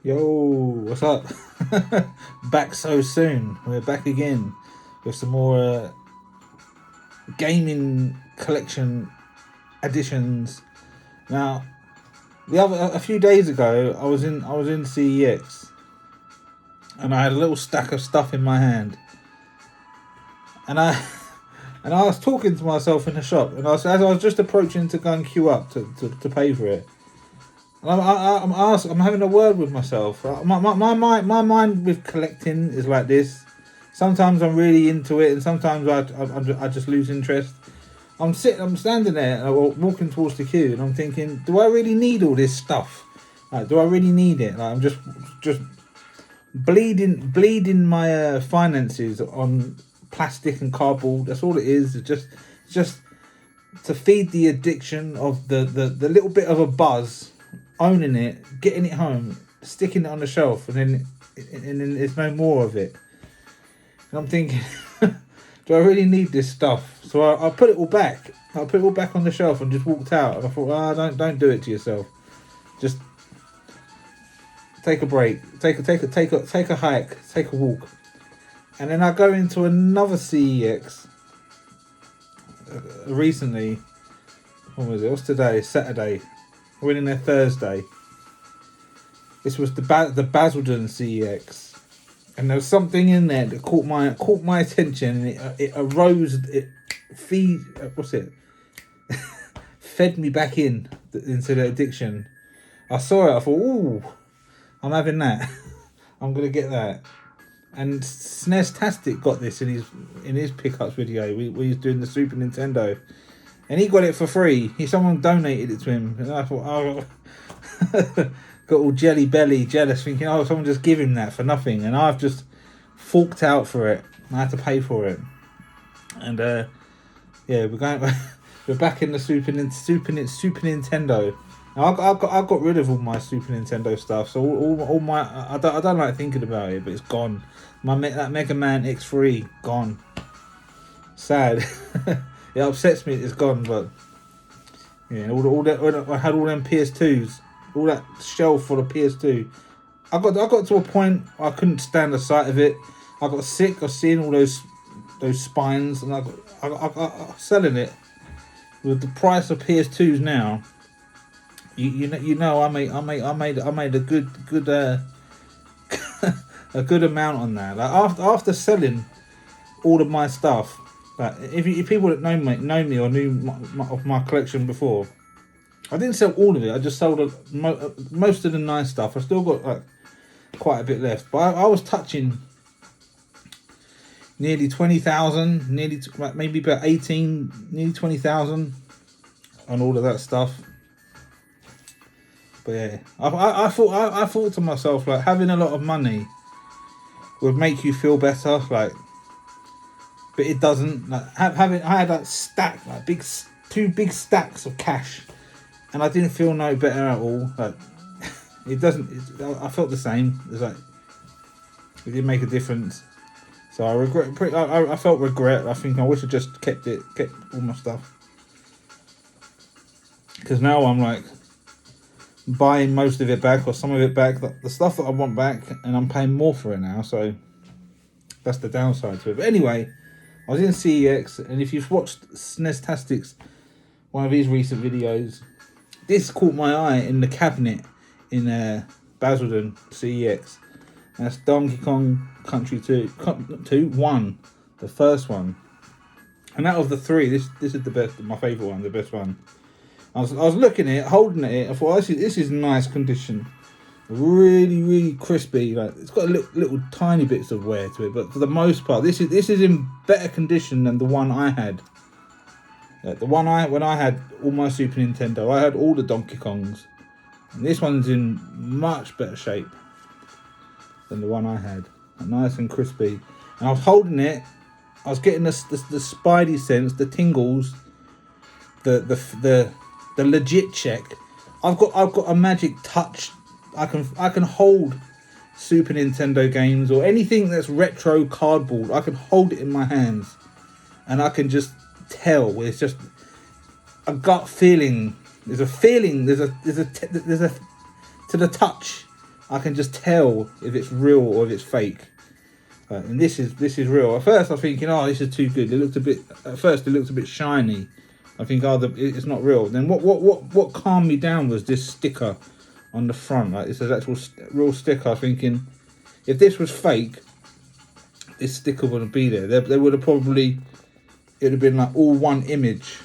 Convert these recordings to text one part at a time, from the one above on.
Yo, what's up? Back so soon. We're back again with some more gaming collection additions. Now, a few days ago, I was in CEX, and I had a little stack of stuff in my hand, and I and I was talking to myself in the shop, and as I was just approaching to go and queue up to pay for it. I'm having a word with myself. My mind with collecting is like this. Sometimes I'm really into it, and sometimes I just lose interest. I'm standing there, walking towards the queue, and I'm thinking, do I really need all this stuff? Like, do I really need it? Like, I'm just bleeding my finances on plastic and cardboard. That's all it is. It's just to feed the addiction of the little bit of a buzz. Owning it, getting it home, sticking it on the shelf, and then there's no more of it. And I'm thinking, do I really need this stuff? So I put it all back. I put it all back on the shelf and just walked out. And I thought, don't do it to yourself. Just take a break, take a hike, take a walk, and then I go into another CEX. Recently, what was it? What's today? Saturday. I went in there Thursday. This was the Basildon CEX, and there was something in there that caught my attention. And it arose. Fed me back into the addiction. I saw it. I thought, ooh, I'm having that. I'm gonna get that. And SNES-tastic got this in his pickups video. We was doing the Super Nintendo. And he got it for free. Someone donated it to him. And I thought, oh, got all jealous, thinking, oh, someone just give him that for nothing. And I've just forked out for it. I had to pay for it. And we're back in the Super Nintendo. Now, I got rid of all my Super Nintendo stuff. So all my I don't like thinking about it, but it's gone. That Mega Man X3 gone. Sad. It upsets me it's gone, but yeah, all that I had all them PS2s, all that shelf full of PS2. I got to a point I couldn't stand the sight of it. I got sick of seeing all those spines, and I selling it with the price of PS2s now. You know I made a good a good amount on that. Like after selling all of my stuff. Like if people that know me or knew of my collection before, I didn't sell all of it. I just sold most of the nice stuff. I still got like quite a bit left, but I was touching nearly 20,000, maybe about 18, nearly 20,000 on all of that stuff. But yeah, I thought to myself, like, having a lot of money would make you feel better, like. But it doesn't. Like I had that stack, like two big stacks of cash, and I didn't feel no better at all. Like it doesn't. I felt the same. It's like it didn't make a difference. So I regret. I felt regret. I think I wish I just kept all my stuff. Because now I'm like buying most of it back or some of it back. The stuff that I want back, and I'm paying more for it now. So that's the downside to it. But anyway. I was in CEX, and if you've watched SNES-tastic's one of his recent videos, this caught my eye in the cabinet in Basildon CEX. And that's Donkey Kong Country 1, the first one. And out of the three, this is the best, my favourite one, the best one. I was looking at it, holding at it. I thought, this is nice condition. Really, really crispy. Like it's got little tiny bits of wear to it, but for the most part, this is in better condition than the one I had. When I had all my Super Nintendo, I had all the Donkey Kongs, and this one's in much better shape than the one I had. Nice and crispy. And I was holding it. I was getting the spidey sense, the tingles, the legit check. I've got a magic touch. I can hold Super Nintendo games or anything that's retro cardboard. I can hold it in my hands, and I can just tell. It's just a gut feeling. There's a feeling. There's a to the touch. I can just tell if it's real or if it's fake. And this is real. At first, I was thinking, oh, this is too good. At first, it looked a bit shiny. I think, oh, it's not real. Then what calmed me down was this sticker on the front. Like, it's an actual real sticker. I was thinking, if this was fake, this sticker wouldn't be there. They would have probably, it would have been like all one image.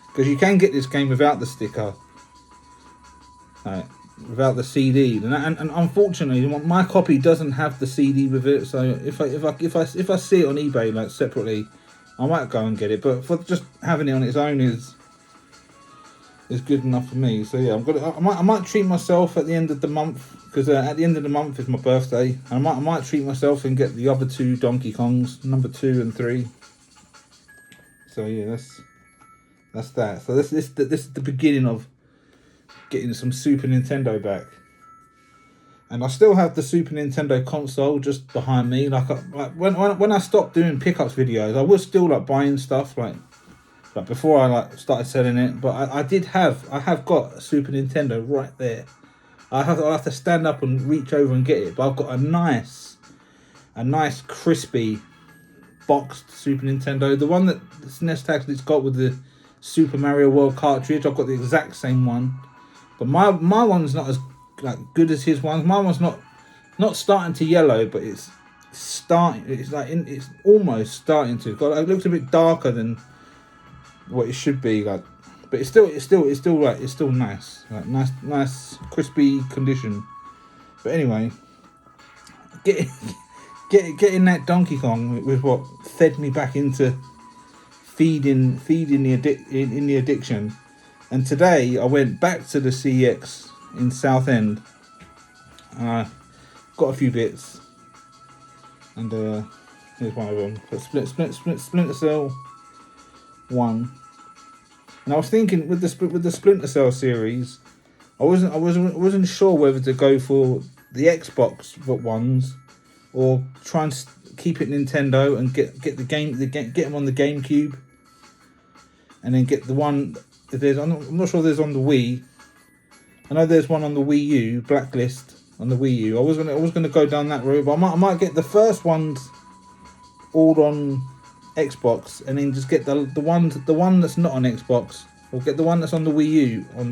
Because you can get this game without the sticker, without the CD, and unfortunately, my copy doesn't have the CD with it. So if I see it on eBay like separately, I might go and get it. But for just having it on its own is good enough for me. So yeah, I might treat myself at the end of the month, because at the end of the month is my birthday. I might treat myself and get the other two Donkey Kongs, number 2 and 3. So yeah, that's that. So this is the beginning of getting some Super Nintendo back. And I still have the Super Nintendo console just behind me. Like when I stopped doing pickups videos, I was still like buying stuff like before I like started selling it. But I have got a Super Nintendo right there. I'll have to stand up and reach over and get it. But I've got a nice crispy boxed Super Nintendo. The one that the SNES tags it's got with the Super Mario World cartridge. I've got the exact same one. But my one's not as like good as his one. My one's not starting to yellow, but it's starting. It's like it's almost starting to. It looks a bit darker than what it should be. Like, but it's still nice. Like nice crispy condition. But anyway, getting that Donkey Kong was what fed me back into feeding the addiction. And today I went back to the CEX in Southend, and I got a few bits. And here's one of them. Splinter Cell 1. And I was thinking with the Splinter Cell series, I wasn't sure whether to go for the Xbox ones or try and keep it Nintendo and get them on the GameCube, and then get the one. I'm not sure there's on the Wii. I know there's one on the Wii U, Blacklist on the Wii U. I was gonna go down that route, but I might get the first ones all on Xbox, and then just get the one that's not on Xbox, or get the one that's on the Wii U and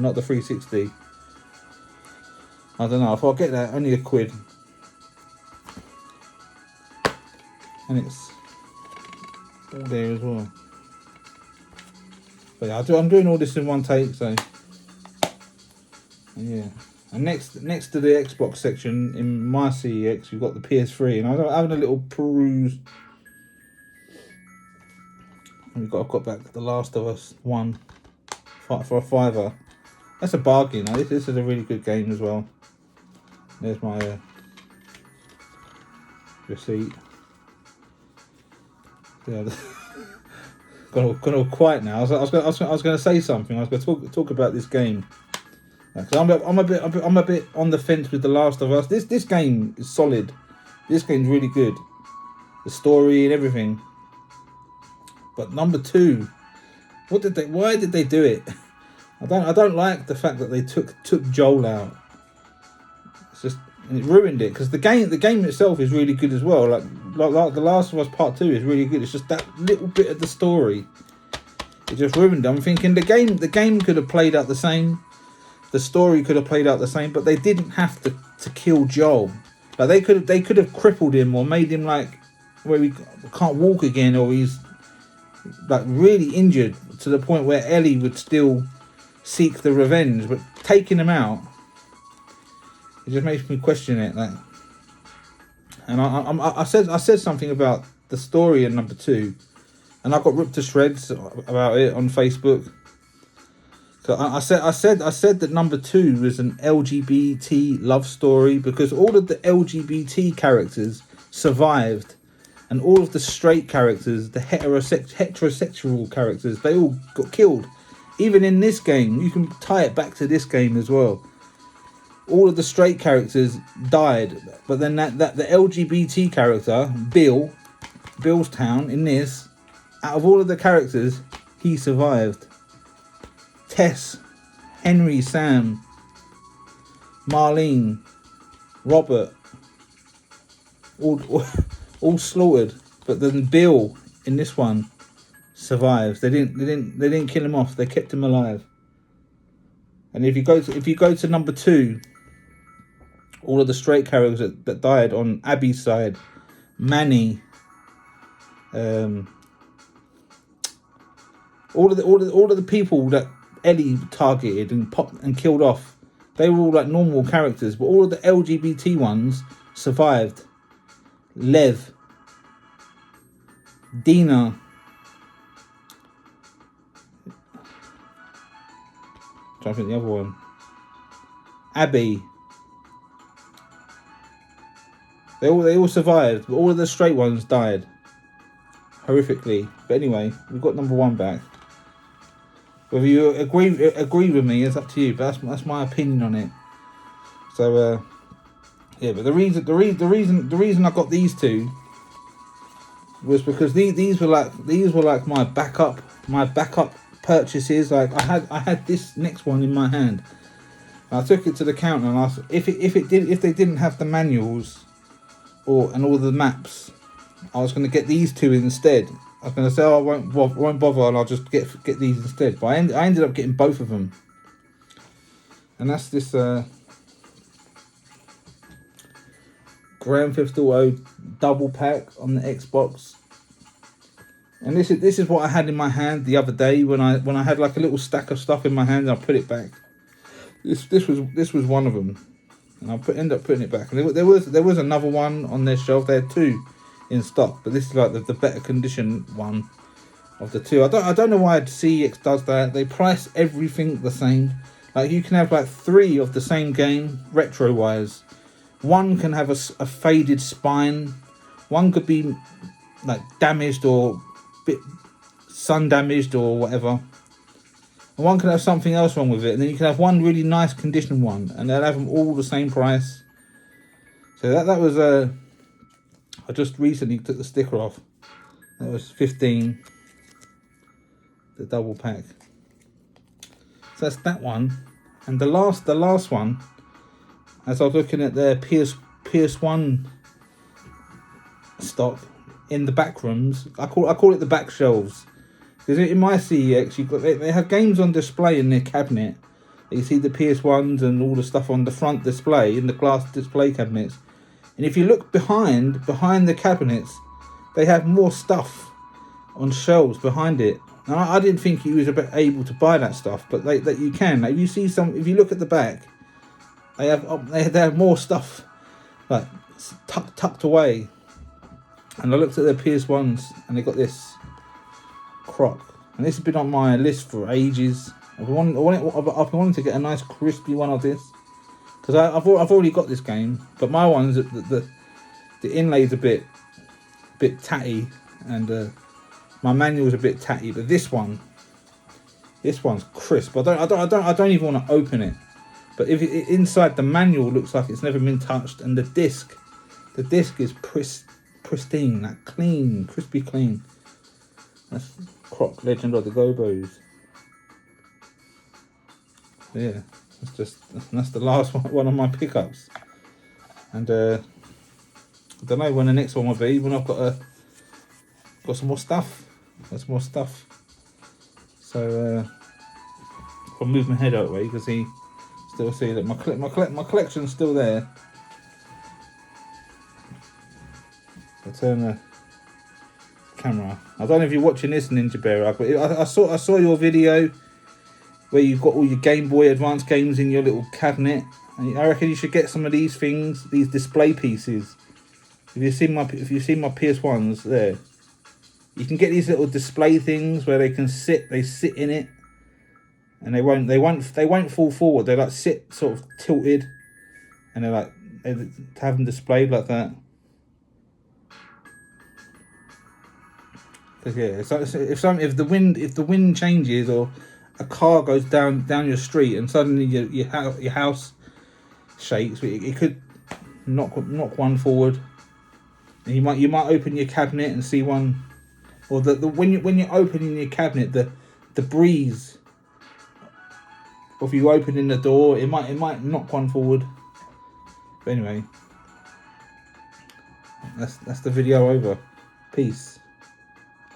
not the 360. I don't know if I'll get that, only £1, and it's all there as well. But yeah, I'm doing all this in one take, so yeah. And next to the Xbox section in my CEX, we've got the PS3, and I was having a little peruse. And I've got back The Last of Us 1 for a £5. That's a bargain. This is a really good game as well. There's my receipt. Yeah. Gone all quiet now. I was going to say something. I was going to talk about this game. Cause I'm a bit on the fence with The Last of Us. This game is solid. This game's really good. The story and everything. But number 2, why did they do it? I don't like the fact that they took Joel out. It's just, and it ruined it, because the game itself is really good as well. Like The Last of Us Part 2 is really good. It's just that little bit of the story, it just ruined it. I'm thinking the game could have played out the same. The story could have played out the same, but they didn't have to kill Joel. Like they could have crippled him or made him like where he can't walk again, or he's like really injured to the point where Ellie would still seek the revenge. But taking him out, it just makes me question it. Like, and I said something about the story in number 2, and I got ripped to shreds about it on Facebook. So I said that number 2 was an LGBT love story, because all of the LGBT characters survived, and all of the straight characters, the heterosexual characters, they all got killed. Even in this game, you can tie it back to this game as well. All of the straight characters died, but then the LGBT character, Bill's Town, in this, out of all of the characters, he survived. Tess, Henry, Sam, Marlene, Robert, all slaughtered. But then Bill in this one survives. They didn't kill him off. They kept him alive. And if you go to number 2, all of the straight characters that died on Abby's side, Manny, all of the people that Ellie targeted and killed off, they were all like normal characters, but all of the LGBT ones survived. Lev, Dina, trying to think the other one, Abby. They all survived, but all of the straight ones died horrifically. But anyway, we've got number 1 back. Whether you agree with me is up to you, but that's my opinion on it. So yeah, but the reason I got these 2 was because these were like my backup purchases. Like I had this next one in my hand. I took it to the counter and asked if they didn't have the manuals and all the maps, I was going to get these 2 instead. I was going to say, I won't bother, and I'll just get these instead. But I ended up getting both of them, and that's this Grand Theft Auto double pack on the Xbox. And this is what I had in my hand the other day when I had like a little stack of stuff in my hand, and I put it back. This was one of them. And I ended up putting it back. And there was another one on their shelf. They had 2 in stock, but this is like the better condition one of the 2. I don't know why CEX does that. They price everything the same. Like you can have like 3 of the same game retro wise. One can have a faded spine. One could be like damaged or bit sun damaged or whatever. And one can have something else wrong with it, and then you can have one really nice condition one, and they'll have them all the same price. So that was I just recently took the sticker off. That was 15, the double pack. So that's that one, and the last one. As I was looking at their PS1 stock in the back rooms, I call it the back shelves. Because in my CEX, they have games on display in their cabinet. You see the PS1s and all the stuff on the front display, in the glass display cabinets. And if you look behind the cabinets, they have more stuff on shelves behind it. And I didn't think you was able to buy that stuff, but that you can. Like you see if you look at the back, they have more stuff like tucked away. And I looked at their PS1s, and they got this croc, and this has been on my list for ages. I've been wanting to get a nice crispy one of this, because I've already got this game, but my one's the inlay's a bit tatty, and my manual's a bit tatty. But this one's crisp. I don't even want to open it. But if inside the manual looks like it's never been touched, and the disc is pristine, like clean, crispy clean. That's Croc Legend of the Gobos. Yeah, that's the last one of my pickups. And I don't know when the next one will be, when I've got some more stuff. Got some more stuff. So I'll move my head out of the way, because he still see that my collection's still there. I'll turn the camera. I don't know if you're watching this, Ninja Bear, but I saw your video where you've got all your Game Boy Advance games in your little cabinet, and I reckon you should get some of these things, these display pieces. If you've seen my PS1s there, you can get these little display things where they sit in it, and they won't fall forward. They like sit sort of tilted, and they have them displayed like that. Because yeah, if the wind changes, or a car goes down your street and suddenly your house shakes, it could knock one forward. And you might open your cabinet and see one, or when you're opening your cabinet, the breeze Or if you open in the door, it might knock one forward. But anyway, that's the video over. Peace.